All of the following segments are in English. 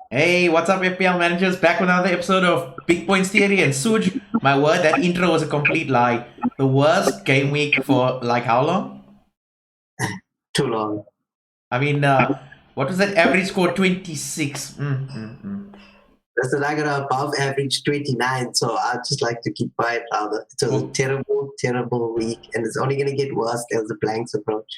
Hey, what's up, FPL managers? Back with another episode of Big Points Theory. And Suj, my word, that intro was a complete lie. The worst game week for like how long? Too long. I mean, what was that average score? 26. That's the I got above average 29, so I'd just like to keep quiet rather. It was a Well, terrible, terrible week, and it's only going to get worse as the blanks approach.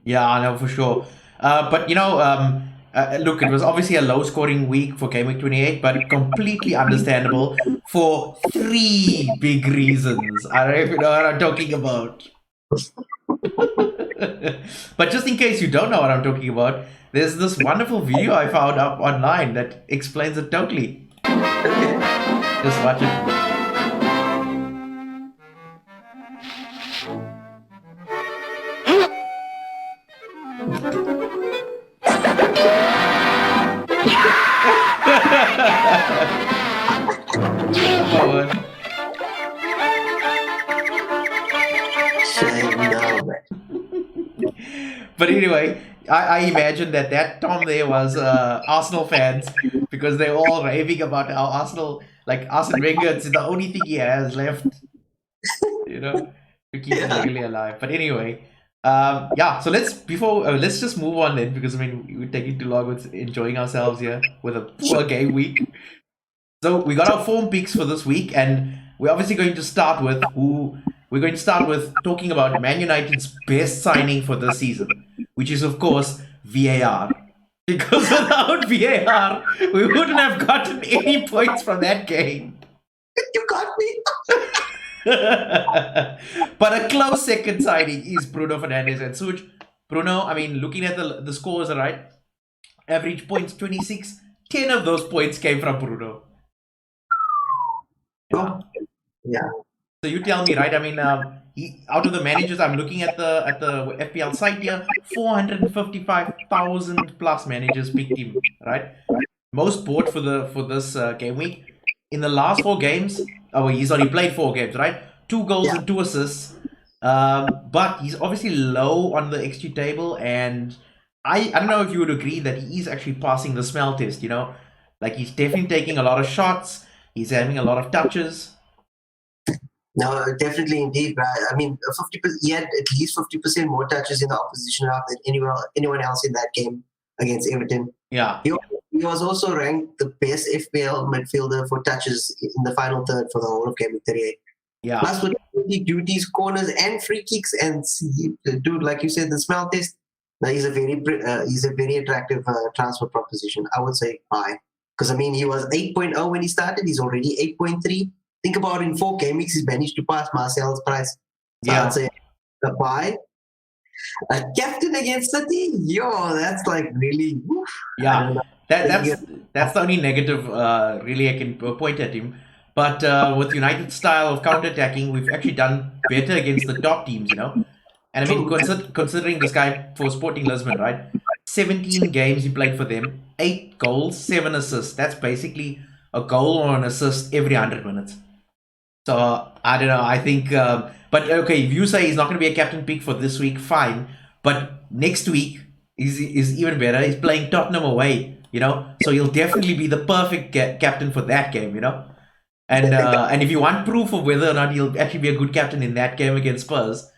yeah, I know for sure. But look, it was obviously a low scoring week for Game Week 28, but completely understandable for three big reasons. I don't know if you know what I'm talking about. But just in case you don't know what I'm talking about, there's this wonderful video I found up online that explains it totally. Okay. Just watch it. Oh, my word. Shame, no, man. But anyway, I imagine that Tom there was Arsenal fans because they're all raving about how Arsenal, like Arsene Wenger, it's the only thing he has left, you know, to keep his Yeah. legacy alive. But anyway, yeah. So let's just move on then because I mean we're taking too long with enjoying ourselves here with a poor game week. So we got our form picks for this week, and we're obviously going to start with who we're going to start with talking about Man United's best signing for this season, which is of course VAR. Because without VAR, we wouldn't have gotten any points from that game. You got me. But a close second signing is Bruno Fernandes and Such. Bruno, I mean, looking at the scores, right? Average points 26. 10 of those points came from Bruno. Yeah. Oh, yeah. So you tell me, right? I mean, he, out of the managers, I'm looking at the FPL site here. 455,000 plus managers picked him, right? Most bought for this game week. In the last four games, oh, he's only played four games, right? Two goals Yeah. and two assists. But he's obviously low on the XG table, and I don't know if you would agree that he is actually passing the smell test. You know, like he's definitely taking a lot of shots. He's having a lot of touches. No, definitely indeed. Right? I mean, 50%. He had at least 50% more touches in the opposition half than anyone else in that game against Everton. Yeah, He, he was also ranked the best FPL midfielder for touches in the final third for the whole of Game Week 38. yeah. Plus, with duties, corners, and free kicks, and dude, like you said, the smell test. Now he's a very attractive transfer proposition. I would say buy because I mean he was 8.0 when he started. He's already 8.3. Think about it, in 4 game weeks he's managed to pass Marcel's price. So I'd Yeah, say a buy. A captain against City, yo, that's like really. Woof. I yeah. don't know. That Then that's you that's the only negative really I can point at him. But with United's style of counter-attacking, we've actually done better against the top teams, you know. And I mean, true. considering this guy for Sporting Lisbon, right? 17 games he played for them, 8 goals, 7 assists. That's basically a goal or an assist every 100 minutes. So I don't know. I think, but okay, if you say he's not going to be a captain pick for this week, fine. But next week is even better. He's playing Tottenham away, you know, so he'll definitely be the perfect captain for that game, you know. And if you want proof of whether or not he'll actually be a good captain in that game against Spurs,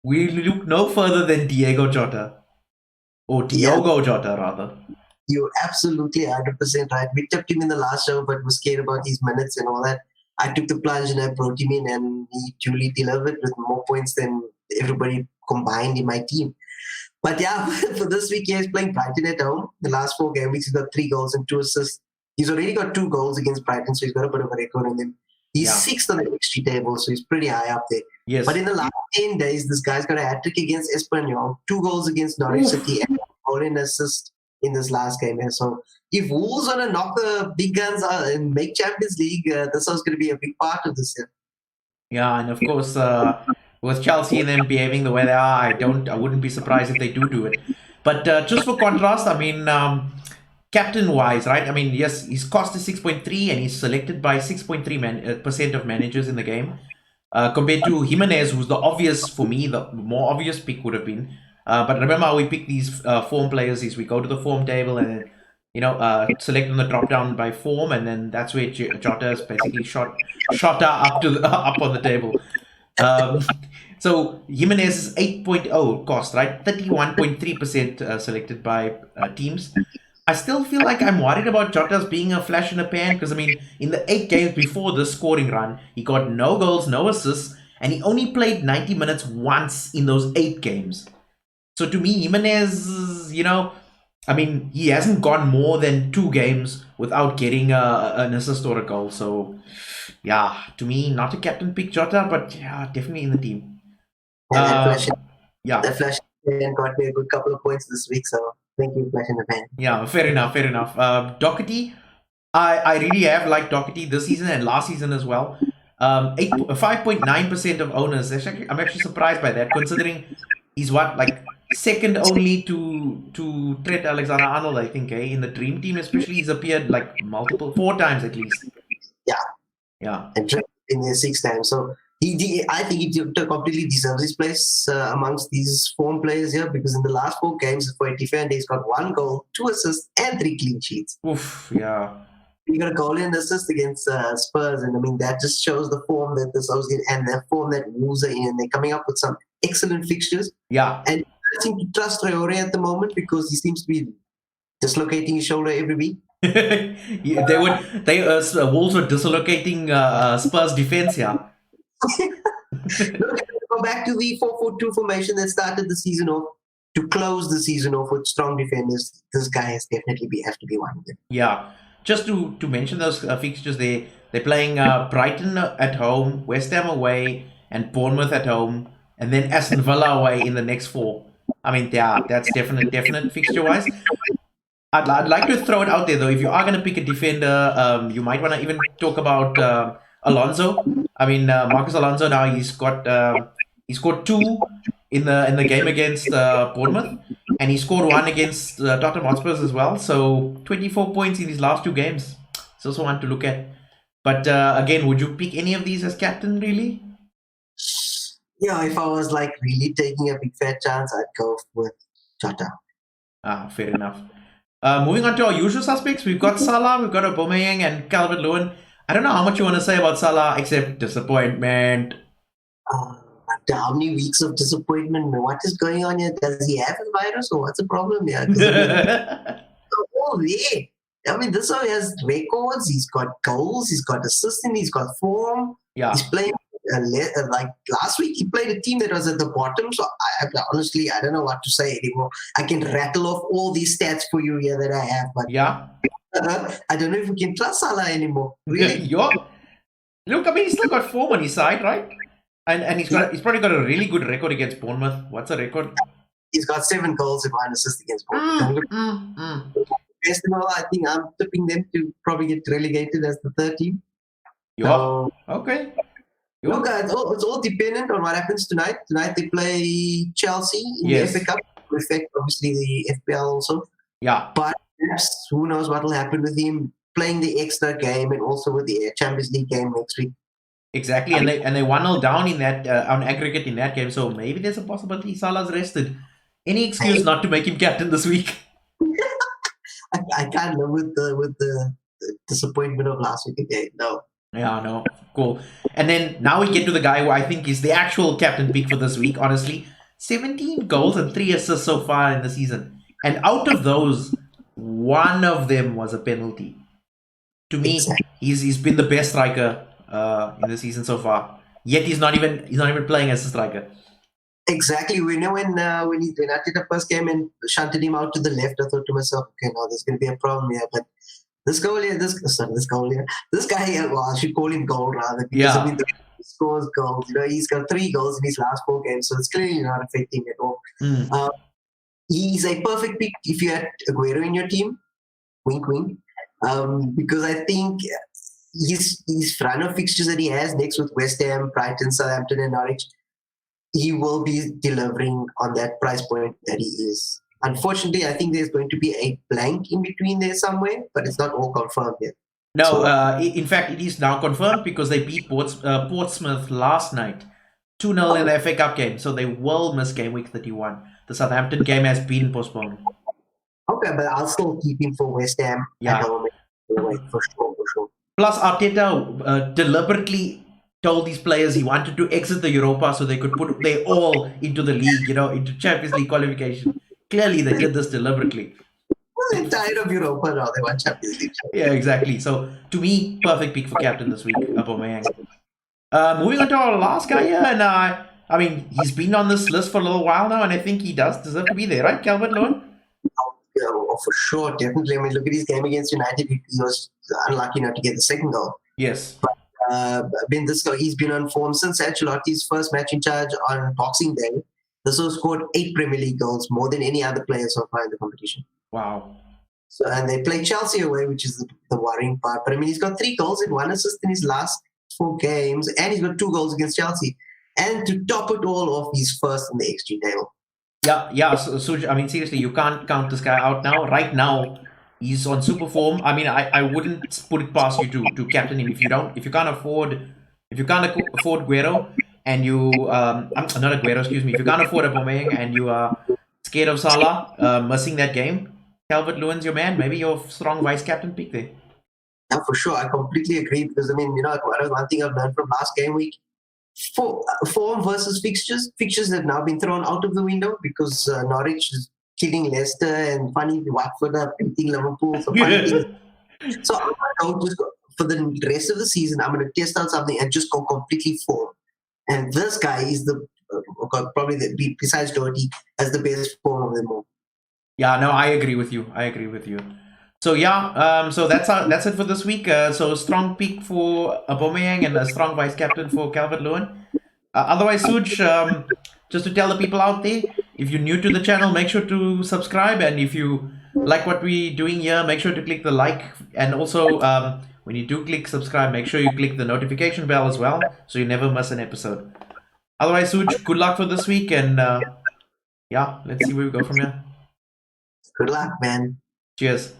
we look no further than Diego Jota or Yeah, Diogo Jota rather. you're absolutely 100% right. We tipped him in the last show, but was scared about his minutes and all that. I took the plunge and I brought him in, and he duly delivered with more points than everybody combined in my team. But yeah, for this week, he's playing Brighton at home. The last 4 game weeks, he's got 3 goals and 2 assists. He's already got 2 goals against Brighton, so he's got a bit of a record on him. He's Yeah. sixth on the XG table, so he's pretty high up there. But Yes. in the last 10 days, this guy's got a hat trick against Espanyol, 2 goals against Norwich Oof. City, and a goal and assist in this last game here. So if Wolves want to knock the big guns out and make Champions League, this is going to be a big part of this year. Yeah, and of course, with Chelsea and them behaving the way they are, I wouldn't be surprised if they do it. But just for contrast, I mean, captain wise, right? I mean, yes, his cost is 6.3, and he's selected by 6.3% of managers in the game, compared to Jimenez, who's the obvious for me, the more obvious pick would have been. But remember how we pick these form players is we go to the form table and select on the drop down by form, and then that's where Jota is basically shot up to up on the table. Um, so Jimenez's 8.0 cost, right? 31.3% selected by teams. I still feel like I'm worried about Jota's being a flash in the pan because, I mean, in the 8 games before this scoring run, he got no goals, no assists, and he only played 90 minutes once in those 8 games. So to me, Jimenez, I mean, he hasn't gone more than 2 games without getting an assist or a goal. So, yeah, to me, not a captain pick Jota, but yeah, definitely in the team. And Yeah. that flash got me a good couple of points this week. So thank you, Flash in the Pan. Yeah, fair enough. Doherty, I really have liked Doherty this season and last season as well. 5.9% of owners. I'm actually surprised by that, considering he's second only to Trent Alexander-Arnold, I think. In the dream team, especially, he's appeared 4 times at least. Yeah. And Trent in there 6 times. So I think he completely deserves his place amongst these form players here, because in the last 4 games for a defender, he's got 1 goal, 2 assists, and 3 clean sheets. Oof, yeah. He got a goal and assist against Spurs, and I mean that just shows the form that the South and the form that Wolves are in. They're coming up with some excellent fixtures. Yeah. And I seem to trust Traore at the moment because he seems to be dislocating his shoulder every week. Wolves were dislocating Spurs defense here. Look, go back to the 4-4-2 formation that started the season off. To close the season off with strong defenders, this guy has definitely have to be one of them. Yeah. Just to mention those fixtures, they're playing Brighton at home, West Ham away, and Bournemouth at home, and then Aston Villa away in the next 4. I mean, yeah, that's definite fixture-wise. I'd like to throw it out there, though. If you are going to pick a defender, you might want to even talk about Alonso. I mean, Marcus Alonso now, he scored 2 in the game against Bournemouth, and he scored 1 against Tottenham Hotspurs as well. So 24 points in his last 2 games. It's also one to look at. But again, would you pick any of these as captain, really? Yeah, if I was really taking a big fat chance, I'd go with Jota. Fair enough. Moving on to our usual suspects, we've got Salah, we've got Aubameyang, and Calvert Lewin. I don't know how much you want to say about Salah, except disappointment. After how many weeks of disappointment? What is going on here? Does he have a virus or what's the problem here? I mean, this guy has records. He's got goals. He's got assists. He's got form. Yeah. He's playing last week. He played a team that was at the bottom. So honestly, I don't know what to say anymore. I can rattle off all these stats for you here that I have, but yeah, I don't know if we can trust Salah anymore. Really? Look, I mean, he's still got form on his side, right? And he's probably got a really good record against Bournemouth. What's the record? He's got 7 goals and 1 assist against Bournemouth. Best of all, I think I'm tipping them to probably get relegated as the 3rd team. Okay. Look, it's all dependent on what happens tonight. Tonight they play Chelsea in the FA Cup. To affect obviously the FPL also. Yeah. But perhaps who knows what will happen with him playing the extra game and also with the Champions League game next week. Exactly, and they 1-0 down in that on aggregate in that game. So maybe there's a possibility Salah's rested. Any excuse not to make him captain this week? I can't live with the disappointment of last week again. No. Yeah, no. Cool. And then now we get to the guy who I think is the actual captain pick for this week, honestly. 17 goals and 3 assists so far in the season. And out of those, 1 of them was a penalty. To me, he's been the best striker in the season so far. Yet he's not even playing as a striker. Exactly. When I did the first game and shunted him out to the left, I thought to myself, okay, now there's going to be a problem here. But this guy, well, I should call him goal rather. Because, I mean, he scores goals. He's got 3 goals in his last 4 games, so it's clearly not affecting at all. He's a perfect pick if you had Aguero in your team. Wink, wink. Because I think his run of fixtures that he has next with West Ham, Brighton, Southampton, and Norwich, he will be delivering on that price point that he is. Unfortunately, I think there's going to be a blank in between there somewhere, but it's not all confirmed yet. No, in fact, it is now confirmed because they beat Portsmouth last night, 2-0 in the FA Cup game, so they will miss game week 31. The Southampton game has been postponed. Okay, but I'll still keep him for West Ham at Yeah. home. Anyway, for sure, for sure. Plus, Arteta deliberately told these players he wanted to exit the Europa so they could put their all into the league, into Champions League qualification. Clearly, they did this deliberately. Well, they're tired of Europa now. They want Champions League. Yeah, exactly. So, to me, perfect pick for captain this week, Aubameyang. Moving on to our last guy here, and I mean, he's been on this list for a little while now, and I think he does deserve to be there, right, Calvert Lewin? Oh, for sure, definitely. I mean, look at his game against United. He was unlucky not to get the second goal. Yes. This guy, he's been on form since Ancelotti's first match in charge on Boxing Day. This was scored 8 Premier League goals, more than any other player so far in the competition. Wow. So, and they play Chelsea away, which is the worrying part. But I mean, he's got 3 goals and 1 assist in his last 4 games, and he's got 2 goals against Chelsea. And to top it all off, he's first in the XG table. Yeah. So I mean, seriously, you can't count this guy out now. Right now, he's on super form. I mean, I wouldn't put it past you to captain him if you can't afford Guero and you not Aguero, excuse me. If you can't afford Aubameyang and you are scared of Salah missing that game, Calvert Lewin's your man. Maybe your strong vice captain pick there. Yeah, for sure. I completely agree because I mean, one thing I've learned from last game week. Form versus fixtures. Fixtures have now been thrown out of the window because Norwich is killing Leicester and funny Watford are beating Liverpool. So funny things. So I'm going to go for the rest of the season. I'm going to test out something and just go completely form. And this guy is probably besides Doherty as the best form of them all. Yeah, no, I agree with you. So yeah, so that's it for this week. So strong pick for Aubameyang and a strong vice captain for Calvert Lewin. Otherwise, Suj, just to tell the people out there, if you're new to the channel, make sure to subscribe, and if you like what we're doing here, make sure to click the like, and also when you do click subscribe, make sure you click the notification bell as well, so you never miss an episode. Otherwise, Suj, good luck for this week, and yeah, let's see where we go from here. Good luck, man. Cheers.